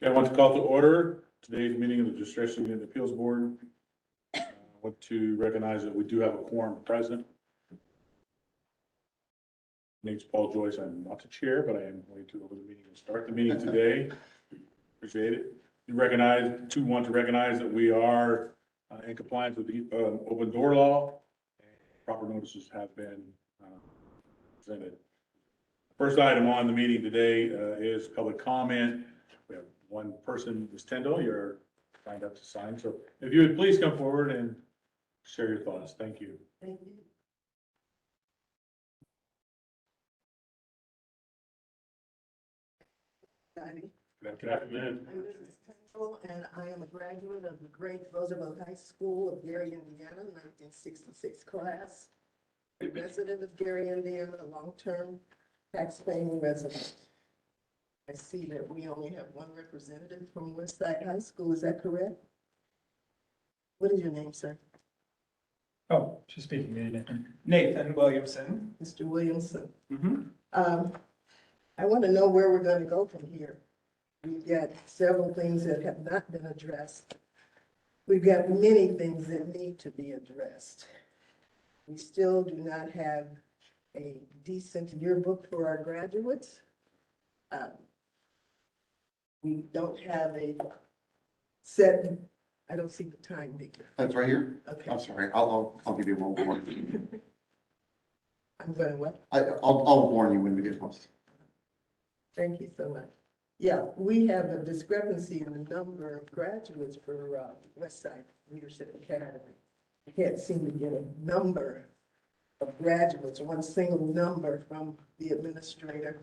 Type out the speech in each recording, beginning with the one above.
Okay, I want to call to order today's meeting of the Distress Union Appeals Board. I want to recognize that we do have a quorum present. Name's Paul Joyce. I'm not the chair, but I am going to open the meeting and start the meeting today. Appreciate it. Want to recognize that we are in compliance with the open door law. Proper notices have been presented. First item on the meeting today is public comment. We have one person, Ms. Tyndall, you're signed up to sign. So if you would please come forward and share your thoughts. Thank you. Thank you. Good afternoon. I'm Mrs. Kendall, and I am a graduate of the great Roosevelt High School of Gary, Indiana, 1966 class. A resident of Gary, Indiana, a long-term tax-paying resident. I see that we only have one representative from Westside High School. Is that correct? What is your name, sir? Oh, she's speaking to Nathan. Nathan Williamson. Mr. Williamson. Mm-hmm. I want to know where we're going to go from here. We've got several things that have not been addressed. We've got many things that need to be addressed. We still do not have a decent yearbook for our graduates. We don't have a set, I don't see the time, Nick. That's right here. Okay. I'm sorry. I'll give you one more. I'm going to what? I'll warn you when we get close. Thank you so much. Yeah, we have a discrepancy in the number of graduates for Westside Leadership Academy. We can't seem to get a number of graduates, one single number from the administrator.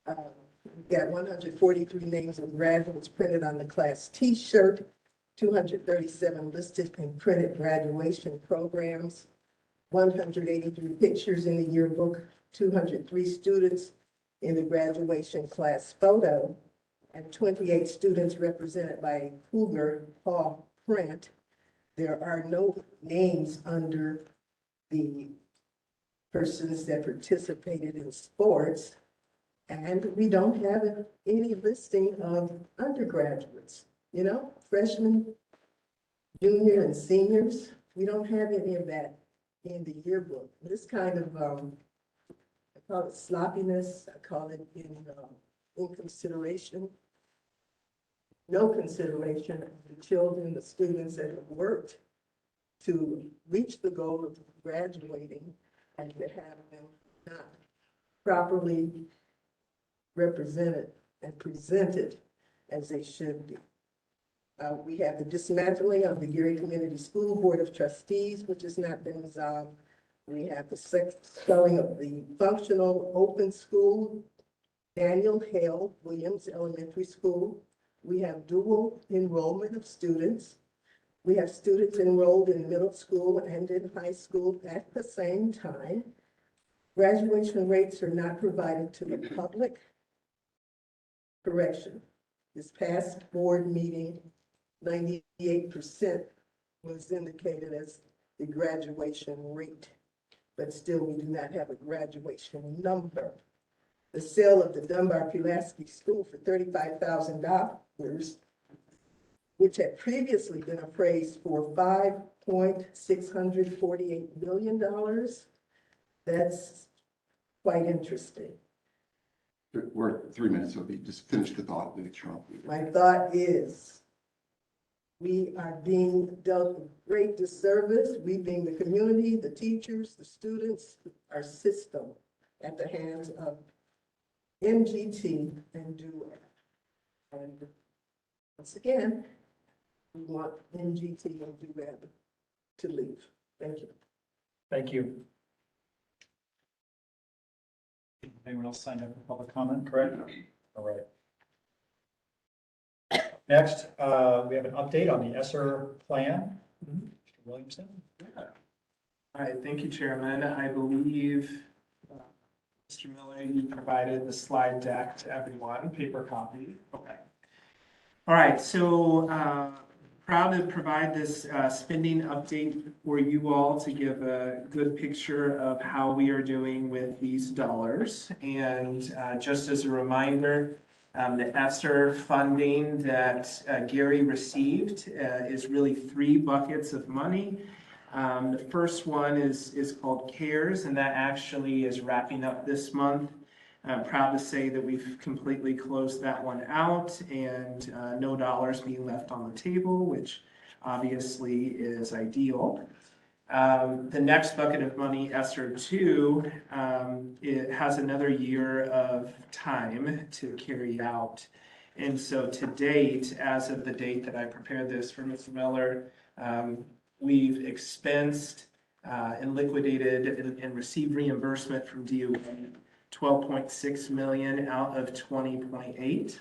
We've got 143 names of graduates printed on the class T-shirt, 237 listed in printed graduation programs, 183 pictures in the yearbook, 203 students in the graduation class photo, and 28 students represented by a Cougar paw print. There are no names under the persons that participated in sports, and we don't have any listing of undergraduates, you know, freshmen, junior, and seniors. We don't have any of that in the yearbook. This kind of I call it sloppiness. I call it inconsideration. No consideration of the children, the students that have worked to reach the goal of graduating, and to have them not properly represented and presented as they should be. We have the dismantling of the Gary Community School Board of Trustees, which has not been resolved. We have the spelling of the functional open school, Daniel Hale Williams Elementary School. We have dual enrollment of students. We have students enrolled in middle school and in high school at the same time. Graduation rates are not provided to the public. Correction. This past board meeting, 98% was indicated as the graduation rate, but still we do not have a graduation number. The sale of the Dunbar-Pulaski School for $35,000, which had previously been appraised for $5.648 million, that's quite interesting. We're at 3 minutes, so just finish the thought. My thought is, we are being dealt a great disservice, we being the community, the teachers, the students, our system, at the hands of MGT and DUAB. And once again, we want MGT and DUAB to leave. Thank you. Thank you. Anyone else signed up for public comment, correct? All right. Next, we have an update on the ESSER plan. Mr. Williamson? All right, thank you, Chairman. I believe Mr. Miller, you provided the slide deck to everyone, paper copy. Okay. All right, so proud to provide this spending update for you all to give a good picture of how we are doing with these dollars. And just as a reminder, The ESSER funding that Gary received is really 3 buckets of money. The first one is called CARES, and that actually is wrapping up this month. I'm proud to say that we've completely closed that one out and no dollars being left on the table, which obviously is ideal. The next bucket of money, ESSER 2, it has another year of time to carry out. And so to date, as of the date that I prepared this for Mr. Miller, we've expensed and liquidated and received reimbursement from DUAB 12.6 million out of 20.8.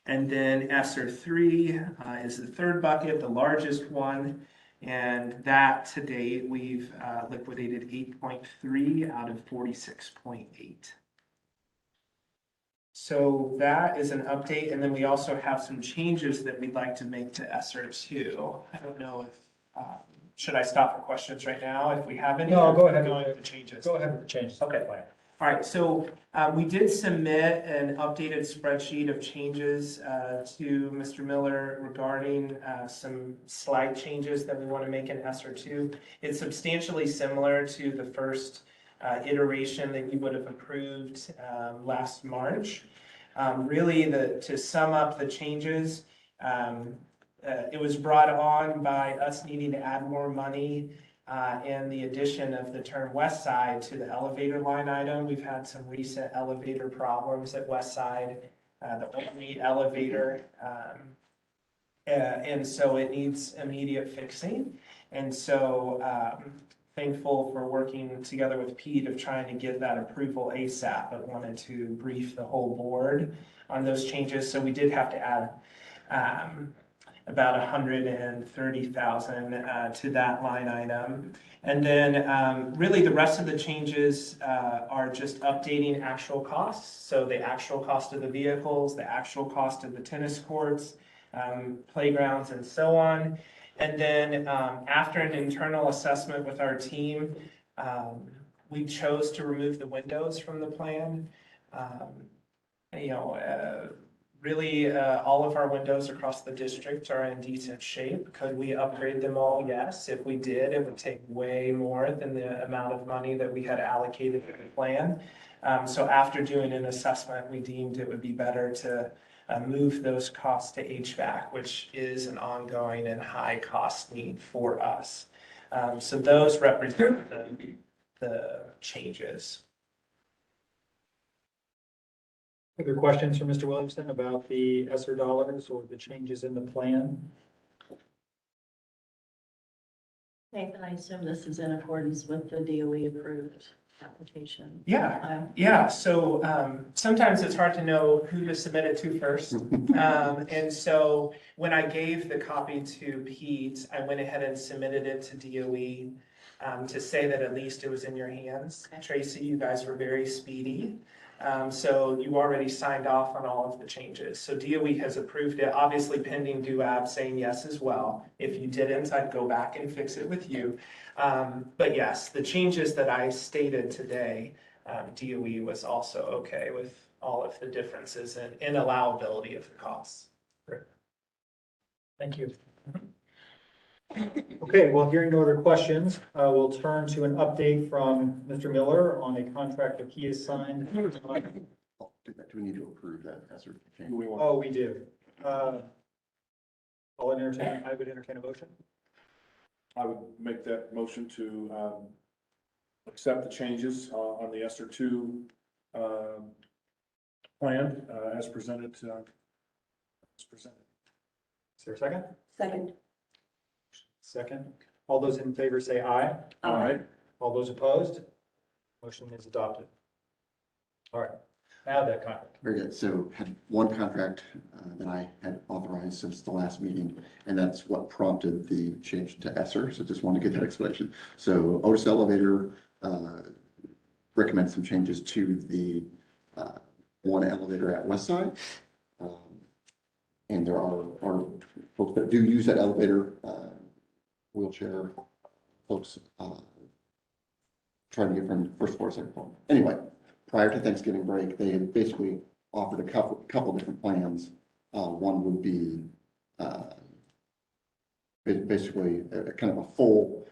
And then ESSER 3 is the third bucket, the largest one. And that to date, we've liquidated 8.3 out of 46.8. So that is an update. And then we also have some changes that we'd like to make to ESSER 2. I don't know if, should I stop for questions right now if we have any? No, go ahead. Go into the changes. Go ahead with the changes. Okay. All right, so we did submit an updated spreadsheet of changes to Mr. Miller regarding some slight changes that we want to make in ESSER 2. It's substantially similar to the first iteration that you would have approved last March. Really, to sum up the changes, it was brought on by us needing to add more money and the addition of the term West Side to the elevator line item. We've had some recent elevator problems at West Side, the only elevator, and so it needs immediate fixing. And so thankful for working together with Pete of trying to get that approval ASAP, but wanted to brief the whole board on those changes. So we did have to add about 130,000 to that line item. And then really the rest of the changes are just updating actual costs. So the actual cost of the vehicles, the actual cost of the tennis courts, playgrounds, and so on. And then after an internal assessment with our team, we chose to remove the windows from the plan. Really, all of our windows across the district are in decent shape. Could we upgrade them all? Yes. If we did, it would take way more than the amount of money that we had allocated in the plan. So after doing an assessment, we deemed it would be better to move those costs to HVAC, which is an ongoing and high cost need for us. So those represent the changes. Other questions from Mr. Williamson about the ESSER dollars or the changes in the plan? Nathan, I assume this is in accordance with the DOE approved application. Yeah. So sometimes it's hard to know who to submit it to first. And so when I gave the copy to Pete, I went ahead and submitted it to DOE to say that at least it was in your hands. Okay. Tracy, you guys were very speedy. So you already signed off on all of the changes. So DOE has approved it, obviously pending DUAB saying yes as well. If you didn't, I'd go back and fix it with you. But yes, the changes that I stated today, DOE was also okay with all of the differences in allowability of the costs. Great. Thank you. Okay, well, hearing no other questions, we'll turn to an update from Mr. Miller on a contract that he has signed. Do we need to approve that ESSER change? Oh, we do. I would entertain a motion. I would make that motion to accept the changes on the ESSER 2 plan as presented. Is there a second? Second. Second. All those in favor say aye. Aye. All those opposed? Motion is adopted. All right, now that contract. Very good. So had one contract that I had authorized since the last meeting, and that's what prompted the change to ESSER. So just want to get that explanation. So Otis Elevator recommends some changes to the one elevator at West Side. And there are folks that do use that elevator, wheelchair folks trying to get from first floor to second floor. Anyway, prior to Thanksgiving break, they had basically offered a couple different plans. One would be basically a kind of a full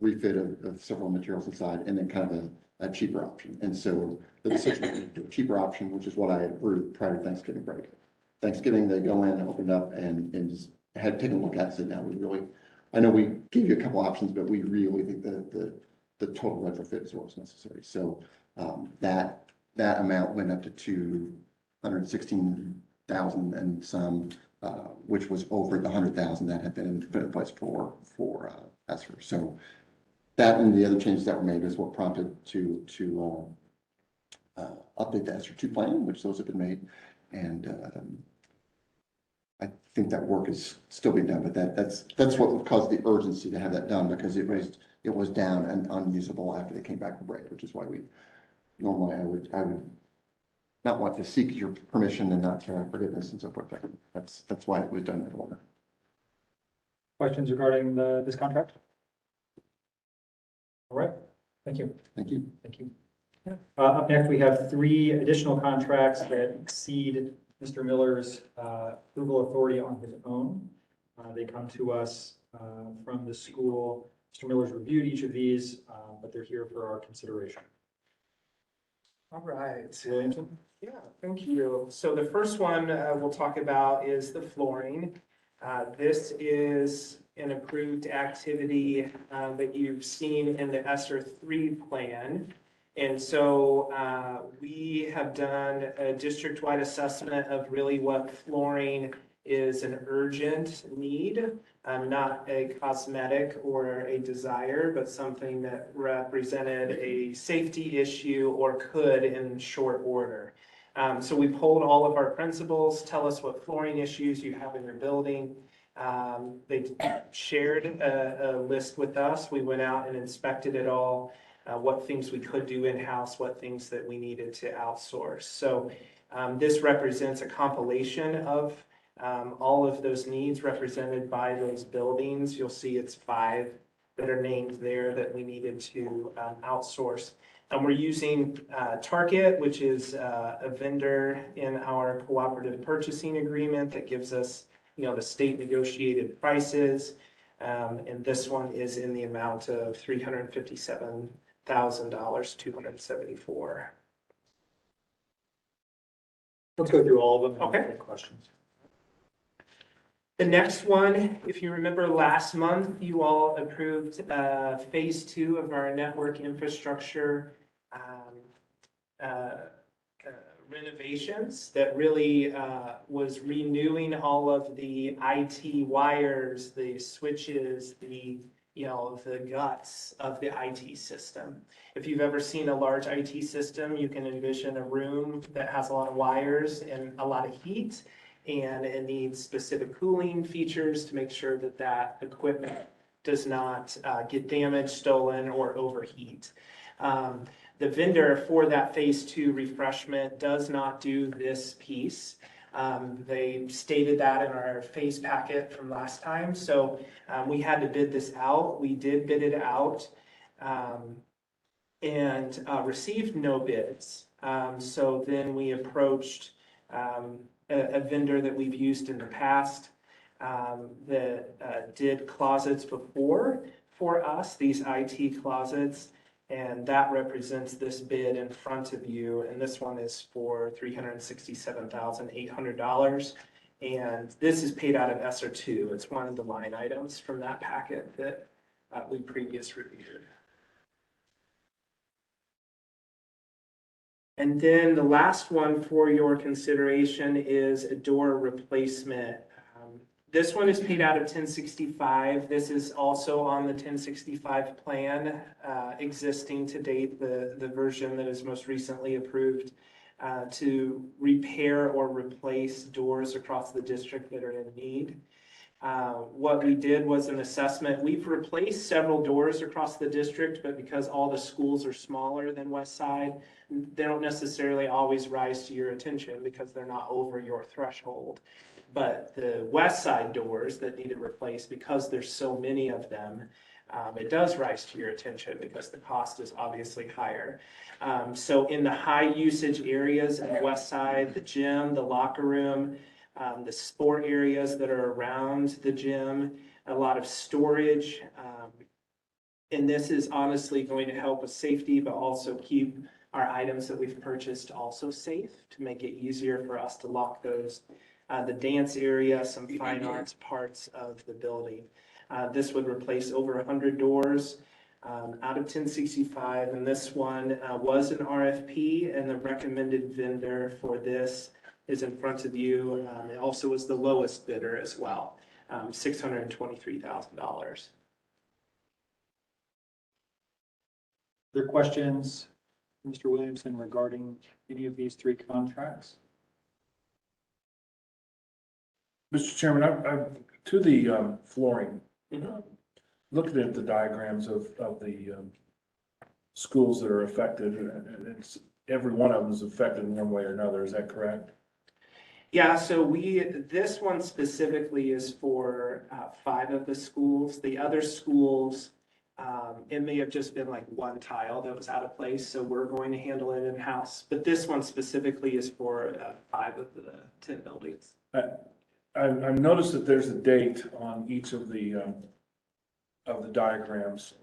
refit of several materials inside, and then kind of a cheaper option. And so the decision was to do a cheaper option, which is what I had approved prior to Thanksgiving break. Thanksgiving, they go in, open it up, and just had taken a look at it, said, now we really, I know we gave you a couple options, but we really think that the total retrofit is what's necessary. So that amount went up to 216,000 and some, which was over the 100,000 that had been put in place for ESSER. So that and the other changes that were made is what prompted to update the ESSER 2 plan, which those have been made. And I think that work is still being done, but that's what caused the urgency to have that done, because it was down and unusable after they came back from break, which is why we normally I would not want to seek your permission and not forgiveness and so forth. That's why it was done in that order. Questions regarding this contract? All right, thank you. Thank you. Thank you. Up next, we have 3 additional contracts that exceed Mr. Miller's approval authority on his own. They come to us from the school. Mr. Miller's reviewed each of these, but they're here for our consideration. All right. Williamson? Yeah, thank you. So the first one we'll talk about is the flooring. This is an approved activity that you've seen in the ESSER 3 plan. And so we have done a district-wide assessment of really what flooring is an urgent need, not a cosmetic or a desire, but something that represented a safety issue or could in short order. So we polled all of our principals, tell us what flooring issues you have in your building. They shared a list with us. We went out and inspected it all, what things we could do in-house, what things that we needed to outsource. So this represents a compilation of all of those needs represented by those buildings. You'll see it's 5 that are named there that we needed to outsource. And we're using Target, which is a vendor in our cooperative purchasing agreement that gives us, the state negotiated prices. And this one is in the amount of $357,274. Let's go through all of them. Okay. Any questions? The next one, if you remember last month, you all approved phase 2 of our network infrastructure renovations that really was renewing all of the IT wires, the switches, the guts of the IT system. If you've ever seen a large IT system, you can envision a room that has a lot of wires and a lot of heat, and it needs specific cooling features to make sure that that equipment does not get damaged, stolen, or overheat. The vendor for that phase 2 refreshment does not do this piece. They stated that in our phase packet from last time. So we had to bid this out. We did bid it out and received no bids. So then we approached a vendor that we've used in the past that did closets before for us, these IT closets. And that represents this bid in front of you. And this one is for $367,800. And this is paid out of ESSER 2. It's one of the line items from that packet that we previously reviewed. And then the last one for your consideration is a door replacement. This one is paid out of 1065. This is also on the 1065 plan existing to date, the version that is most recently approved to repair or replace doors across the district that are in need. What we did was an assessment. We've replaced several doors across the district, but because all the schools are smaller than West Side, they don't necessarily always rise to your attention because they're not over your threshold. But the West Side doors that needed replaced, because there's so many of them, it does rise to your attention because the cost is obviously higher. So in the high usage areas in the west side, the gym, the locker room, the sport areas that are around the gym, a lot of storage. And this is honestly going to help with safety, but also keep our items that we've purchased also safe to make it easier for us to lock those. The dance area, some fine arts parts of the building. This would replace over 100 doors out of 1065. And this one was an RFP, and the recommended vendor for this is in front of you. It also was the lowest bidder as well, $623,000. Other questions, Mr. Williamson, regarding any of these three contracts? Mr. Chairman, to the flooring, Mhm. looking at the diagrams of the schools that are affected, and it's, every one of them is affected in one way or another, is that correct? Yeah, so this one specifically is for 5 of the schools. The other schools, it may have just been like one tile that was out of place, so we're going to handle it in-house. But this one specifically is for 5 of the 10 buildings. I've noticed that there's a date on each of the diagrams,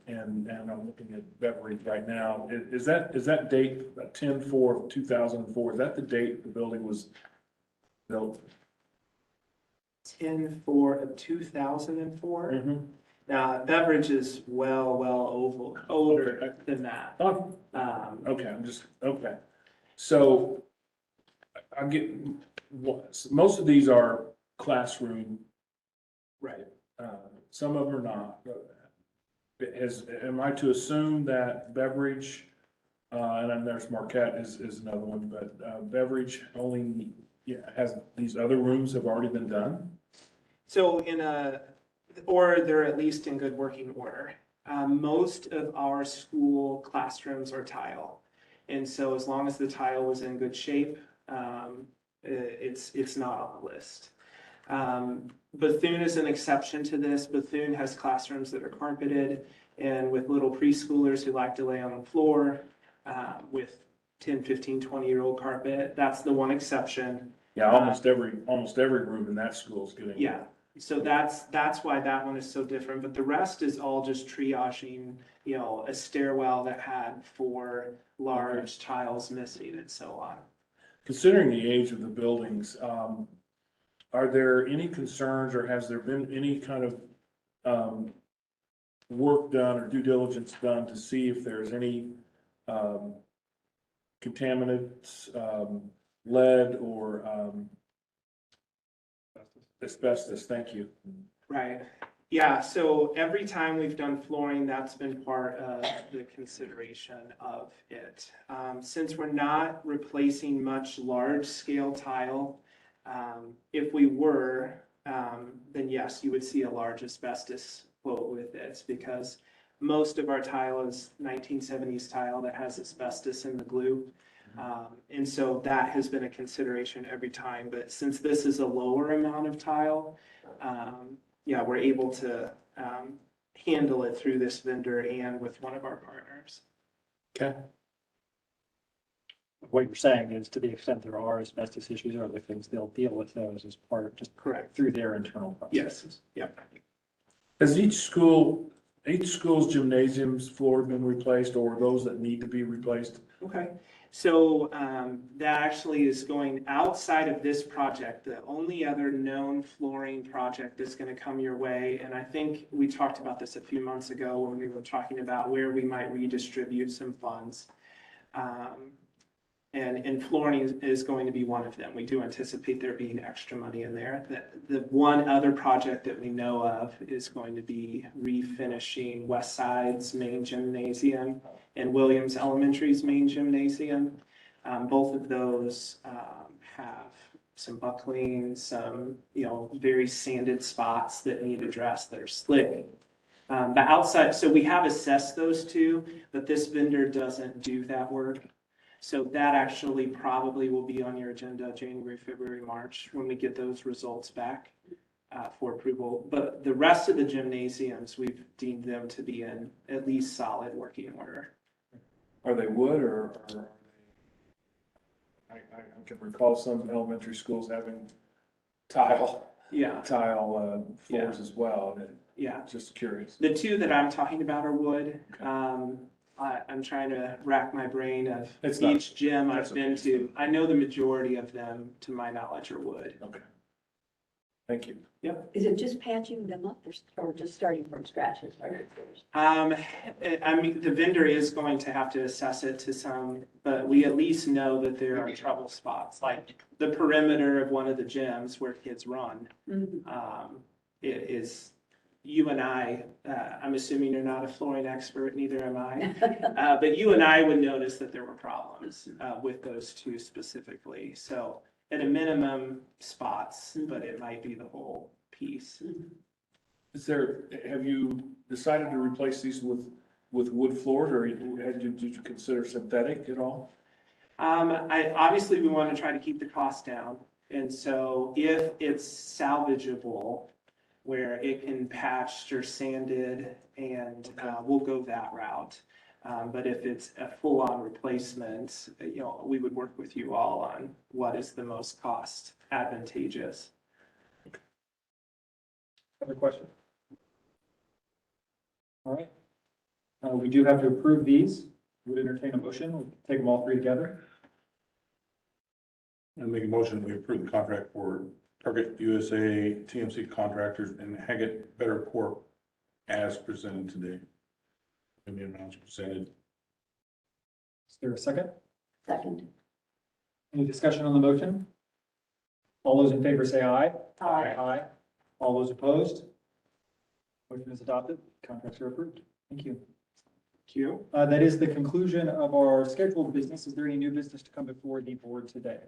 and I'm looking at Beverly right now. Is that date 10/4/2004? Is that the date the building was built? 10/4/2004. Now, Beverage is well older than that. Oh, okay, okay. So I'm getting, most of these are classroom. Right. Some of them are not. Am I to assume that Beverage, and then there's Marquette is another one, but Beverage only has, these other rooms have already been done? So or they're at least in good working order. Most of our school classrooms are tile. And so as long as the tile was in good shape, it's not on the list. Bethune is an exception to this. Bethune has classrooms that are carpeted and with little preschoolers who like to lay on the floor with 10, 15, 20-year-old carpet. That's the one exception. Yeah, almost every room in that school is getting. Yeah, so that's why that one is so different, but the rest is all just triaging, a stairwell that had 4 large tiles missing and so on. Considering the age of the buildings, are there any concerns, or has there been any kind of work done or due diligence done to see if there's any contaminants, lead or asbestos? Thank you. Right, yeah, so every time we've done flooring, that's been part of the consideration of it. Since we're not replacing much large-scale tile, if we were, then yes, you would see a large asbestos quote with this, because most of our tile is 1970s tile that has asbestos in the glue. And so that has been a consideration every time, but since this is a lower amount of tile, yeah, we're able to handle it through this vendor and with one of our partners. Okay. What you're saying is, to the extent there are asbestos issues or other things, they'll deal with those as part of, just Correct. through their internal processes. Yes, yep. Has each school's gymnasium's floor been replaced, or those that need to be replaced? Okay, so that actually is going outside of this project. The only other known flooring project that's going to come your way, and I think we talked about this a few months ago when we were talking about where we might redistribute some funds. And flooring is going to be one of them. We do anticipate there being extra money in there. The one other project that we know of is going to be refinishing West Side's main gymnasium and Williams Elementary's main gymnasium. Both of those have some buckling, some very sanded spots that need addressed that are slick. The outside, so we have assessed those two, but this vendor doesn't do that work. So that actually probably will be on your agenda January, February, March when we get those results back. for approval. But the rest of the gymnasiums, we've deemed them to be in at least solid working order. Are they wood or are they? I can recall some elementary schools having tile Yeah, floors as well, and yeah. just curious. The two that I'm talking about are wood. Okay. I'm trying to rack my brain of It's not- each gym I've that's been okay. to. I know the majority of them, to my knowledge, are wood. Okay. Thank you. Is it just patching them up or just starting from scratch as far as? I mean, the vendor is going to have to assess it to some, but we at least know that there are trouble spots, like the perimeter of one of the gyms where kids run. It is, you and I'm assuming you're not a flooring expert, neither am I. But you and I would notice that there were problems with those two specifically. So at a minimum spots, but it might be the whole piece. Have you decided to replace these with wood floors, or did you consider synthetic at all? Obviously, we want to try to keep the cost down. And so if it's salvageable, where it can patched or sanded, and we'll go that route. But if it's a full-on replacement, we would work with you all on what is the most cost advantageous. Other question? All right. We do have to approve these. Would entertain a motion. We'll take them all three together. I make a motion, we approve the contract for Target USA TMC Contractors and Haggett Better Corp as presented today. And the amounts presented. Is there a second? Second. Any discussion on the motion? All those in favor say aye. Aye. Aye. All those opposed? Motion is adopted. Contracts are approved. Thank you. Thank you. That is the conclusion of our scheduled business. Is there any new business to come before the board today?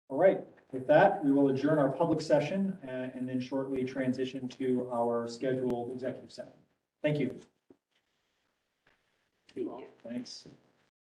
All right, with that, we will adjourn our public session and then shortly transition to our scheduled executive session. Thank you. Thanks.